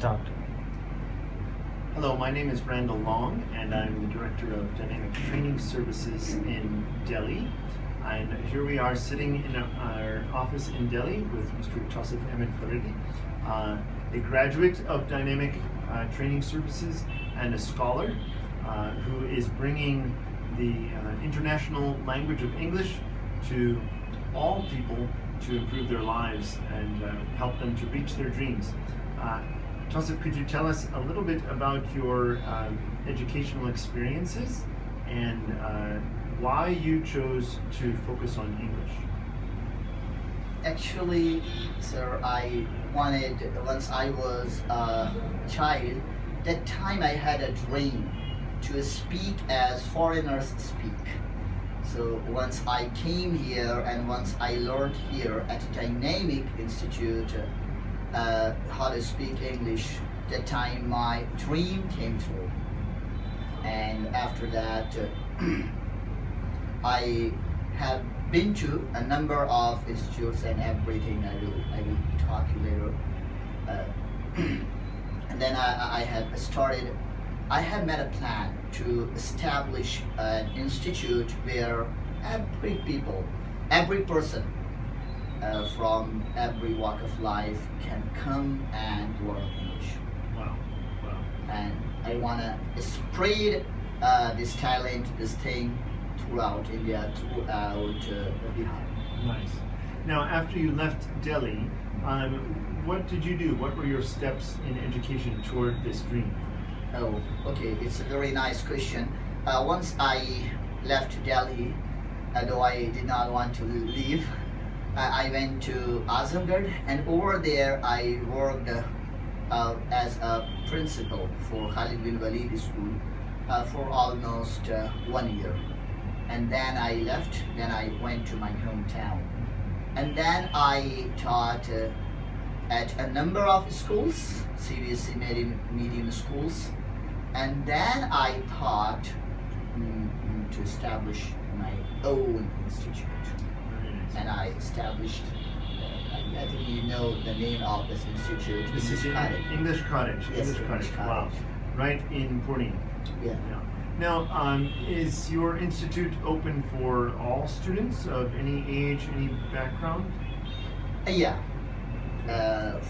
Start. Hello, my name is Randall Long, and I'm the Director of Dynamic Training Services in Delhi. And here we are sitting in our office in Delhi with Mr. Tausif Ahmed Faridi, a graduate of Dynamic Training Services and a scholar who is bringing the international language of English to all people to improve their lives and help them to reach their dreams. Tausif, could you tell us a little bit about your educational experiences and why you chose to focus on English? Actually, sir, I wanted, once I was a child, that time I had a dream to speak as foreigners speak. So once I came here and once I learned here at Dynamic Institute how to speak English, that time my dream came true. And after that, I have been to a number of institutes and everything. I will talk to you later. And then I have made a plan to establish an institute where every person from every walk of life can come and learn English. Wow. And I want to spread this talent, this thing throughout India, throughout Bihar. Nice. Now, after you left Delhi, what did you do? What were your steps in education toward this dream? Oh, okay, it's a very nice question. Once I left Delhi, though I did not want to leave, I went to Azamgarh, and over there I worked as a principal for Khalid bin Walid School for almost 1 year. And then I left, then I went to my hometown. And then I taught at a number of schools, CBSE medium schools. And then I thought to establish my own institute. And I established, I think you know the name of this institute. This is Cottage. English Cottage. Yes, English Cottage. Wow. Cottage. Right in Pune. Yeah. Now, is your institute open for all students of any age, any background? Yeah.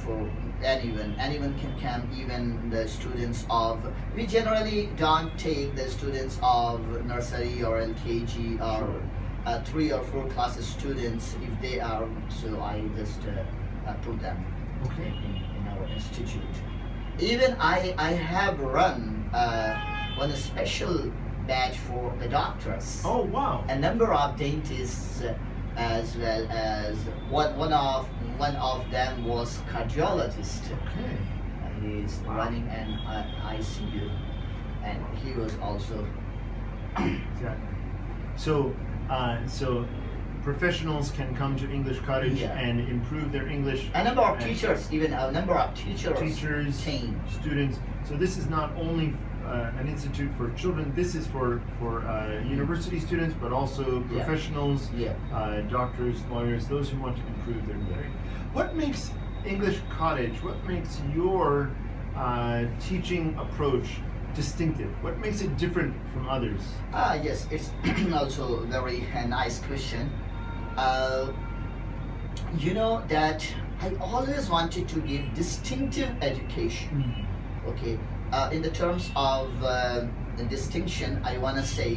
For anyone can come, even the students of, we generally don't take the students of nursery or LKG or Sure. 3 or 4 classes students if they are, so I just put them Okay. in our institute. Even I have run one special batch for the doctors. Oh, wow. A number of dentists, as well as one of them was cardiologist. Okay. He's Wow. running an ICU, and he was also Exactly. So professionals can come to English Cottage Yeah. and improve their English. a number of and teachers, even a number of teachers came. students. So this is not only an institute for children. This is for university students, but also Yeah. professionals, Yeah. doctors, lawyers, those who want to improve their English. What makes English Cottage? What makes your teaching approach distinctive? What makes it different from others? Yes, it's also a very nice question. You know that I always wanted to give distinctive education. Okay, in the terms of the distinction, I want to say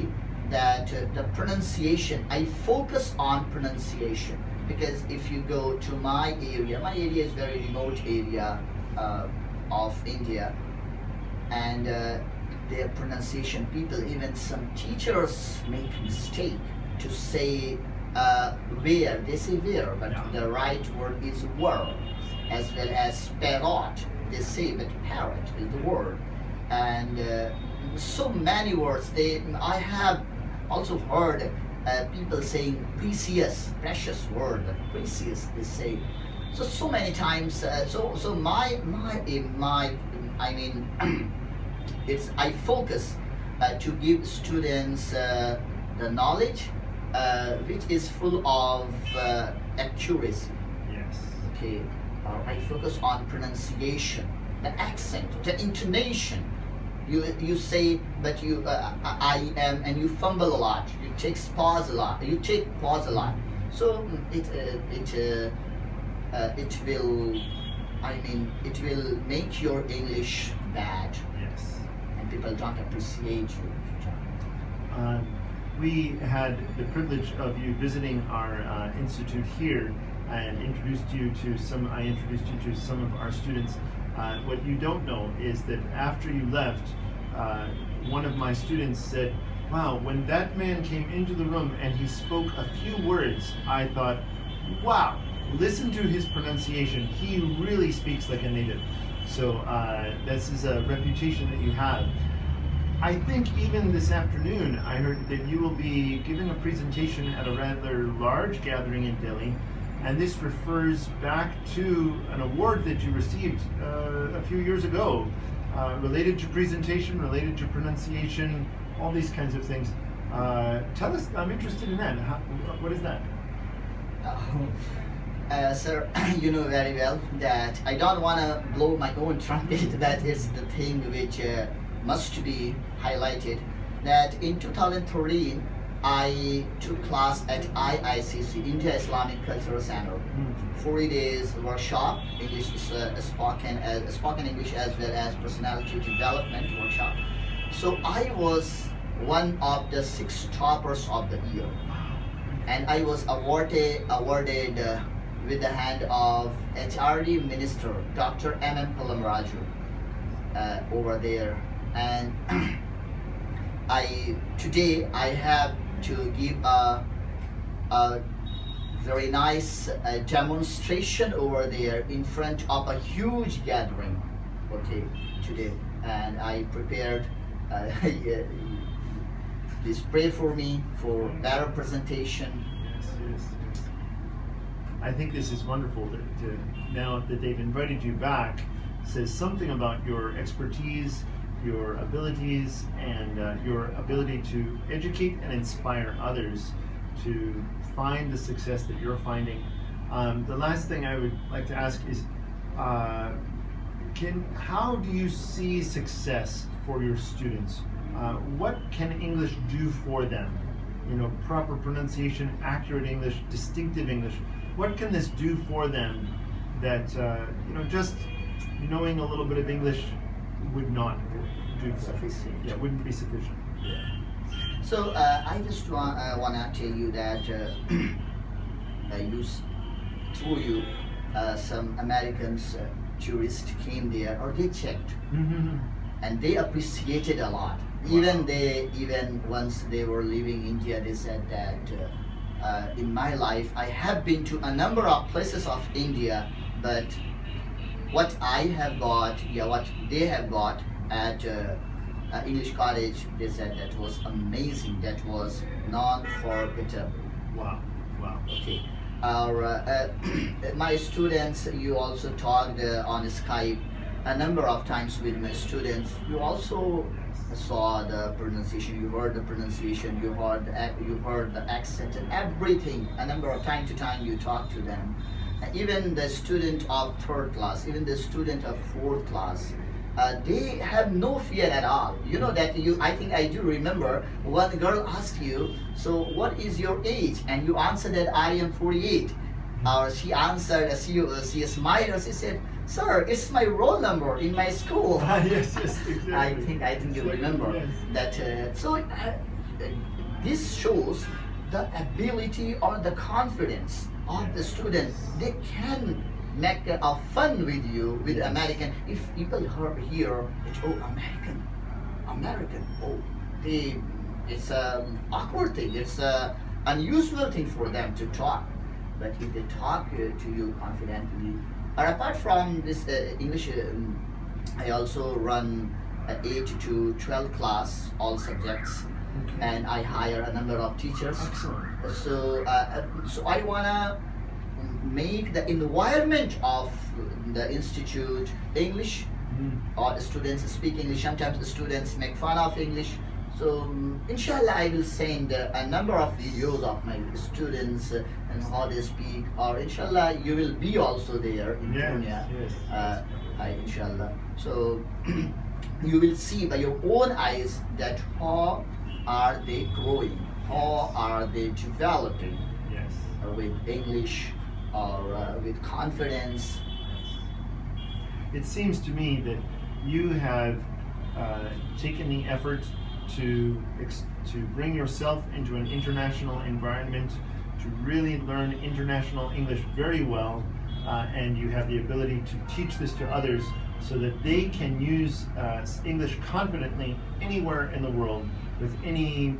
that the pronunciation, I focus on pronunciation, because if you go to my area is very remote area of India, and their pronunciation, people, even some teachers make mistake to say where, they say where, but Yeah. the right word is were, as well as parrot, they say, but parrot is the word. And so many words, I have also heard people saying precious word, precious, they say. So many times, so my I mean, I focus to give students the knowledge which is full of accuracy. Yes. Okay, I focus on pronunciation, the accent, the intonation. You say, but I am, and you fumble a lot. You take pause a lot. So it will, I mean, it will make your English bad. Yes. And people don't appreciate you. We had the privilege of you visiting our institute here, and I introduced you to some of our students. What you don't know is that after you left, one of my students said, "Wow, when that man came into the room and he spoke a few words, I thought, wow, listen to his pronunciation. He really speaks like a native." So this is a reputation that you have. I think even this afternoon, I heard that you will be giving a presentation at a rather large gathering in Delhi, and this refers back to an award that you received a few years ago, related to presentation, related to pronunciation, all these kinds of things. Tell us, I'm interested in that. What is that? Sir, you know very well that I don't want to blow my own trumpet. That is the thing which must be highlighted. That in 2013, I took class at IICC, India Islamic Cultural Center. 40 days workshop, English spoken English as well as personality development workshop. So I was one of the 6 toppers of the year, and I was awarded with the hand of HRD Minister Dr. M.M. Palamraju over there. And today I have to give a very nice demonstration over there in front of a huge gathering. Okay, today, and I prepared. Please pray for me for better presentation. Yes. I think this is wonderful. Now that they've invited you back, says something about your expertise, your abilities, and your ability to educate and inspire others to find the success that you're finding. The last thing I would like to ask is, how do you see success for your students? What can English do for them? You know, proper pronunciation, accurate English, distinctive English. What can this do for them that just knowing a little bit of English would not do Sufficient. Yeah, wouldn't be sufficient. Yeah. So I just want to tell you that through you, some Americans tourists came there, or they checked, and they appreciated a lot. Wow. Even once they were leaving India, they said that in my life I have been to a number of places of India, but what I have got, what they have got at English Cottage, they said that was amazing. That was non-forgettable. Wow. Okay. My students, you also talked on Skype a number of times with my students. You also saw the pronunciation, you heard the pronunciation, you heard the accent and everything. A number of time to time you talk to them. Even the student of 3rd class, even the student of 4th class, they have no fear at all. You know that I think I do remember one girl asked you, so what is your age? And you answered that I am 48. Or she answered, she smiled, or she said, "Sir, it's my roll number in my school." Yes, exactly. I think you remember that. This shows the ability or the confidence of the student. They can make a fun with you, with American. If people hear, oh, American, oh, it's an awkward thing. It's an unusual thing for them to talk. But if they talk to you confidently, or apart from this English, I also run 8 to 12 class, all subjects, and I hire a number of teachers. Excellent. So I wanna make the environment of the institute English, or the students speak English. Sometimes the students make fun of English. So inshallah, I will send a number of videos of my students and how they speak, or inshallah you will be also there in Pune. Yes. inshallah. So you will see by your own eyes that how are they growing, how are they developing Yes. with English or with confidence. It seems to me that you have taken the effort to bring yourself into an international environment, to really learn international English very well, and you have the ability to teach this to others so that they can use English confidently anywhere in the world with any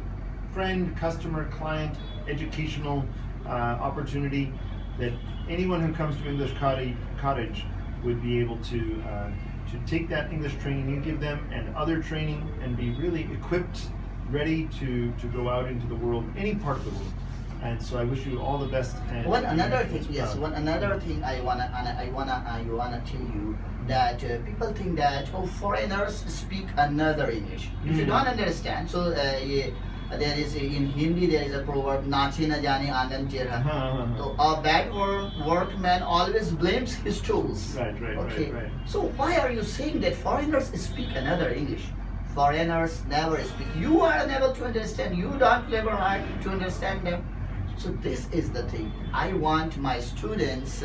friend, customer, client, educational opportunity, that anyone who comes to English Cottage would be able to take that English training you give them and other training and be really equipped, ready to go out into the world, any part of the world. And so I wish you all the best. And One another thing, yes. One another thing I wanna tell you that people think that foreigners speak another English. If you don't understand, so there is in Hindi there is a proverb "Nachi na jane angan chera." So a bad workman always blames his tools. Right. Okay. So why are you saying that foreigners speak another English? Foreigners never speak. You are unable to understand. You don't labor hard to understand them. So this is the thing. I want my students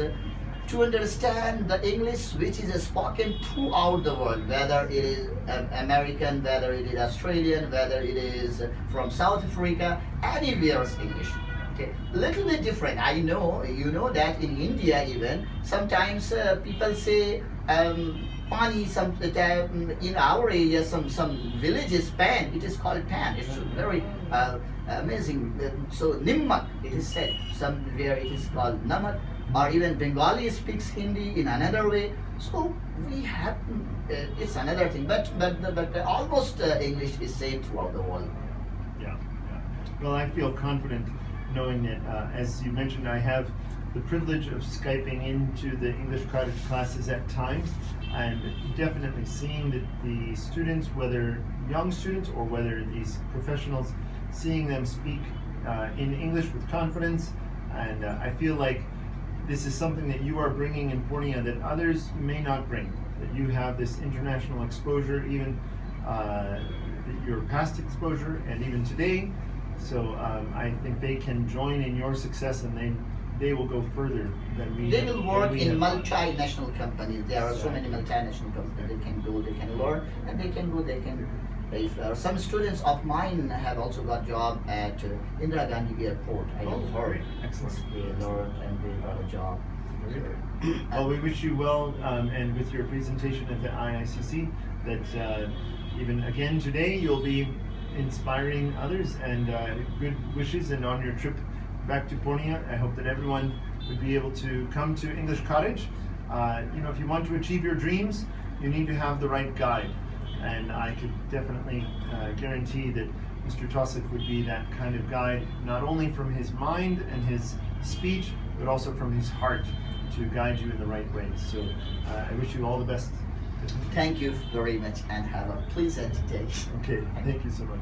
to understand the English which is spoken throughout the world, whether it is American, whether it is Australian, whether it is from South Africa, anywhere English. Okay, little bit different. I know, you know that in India even sometimes people say pani. Some in our area, some villages pan. It is called pan. It's very amazing. So nimmak, it is said. Somewhere it is called namak. Or even Bengali speaks Hindi in another way. So we have it's another thing. But almost English is same throughout the world. Yeah. Well, I feel confident knowing that, as you mentioned, I have the privilege of Skyping into the English Cottage classes at times, and definitely seeing that the students, whether young students or whether these professionals, seeing them speak in English with confidence, and I feel like this is something that you are bringing in Purnia that others may not bring, that you have this international exposure, even your past exposure and even today. So I think they can join in your success, and they will go further than we. They will work in multinational companies. There are so many multinational companies. They can go, they can learn, and they can go. They can. If some students of mine have also got job at Indira Gandhi Airport. I have heard. Excellent. They learned and they got a job. Well, we wish you well, and with your presentation at the IICC, that even again today you'll be inspiring others, and good wishes. And on your trip back to Purnia, I hope that everyone would be able to come to English Cottage. If you want to achieve your dreams, you need to have the right guide. And I could definitely guarantee that Mr. Tausif would be that kind of guide, not only from his mind and his speech, but also from his heart to guide you in the right way. So I wish you all the best. Thank you very much and have a pleasant day. Okay, thank you so much.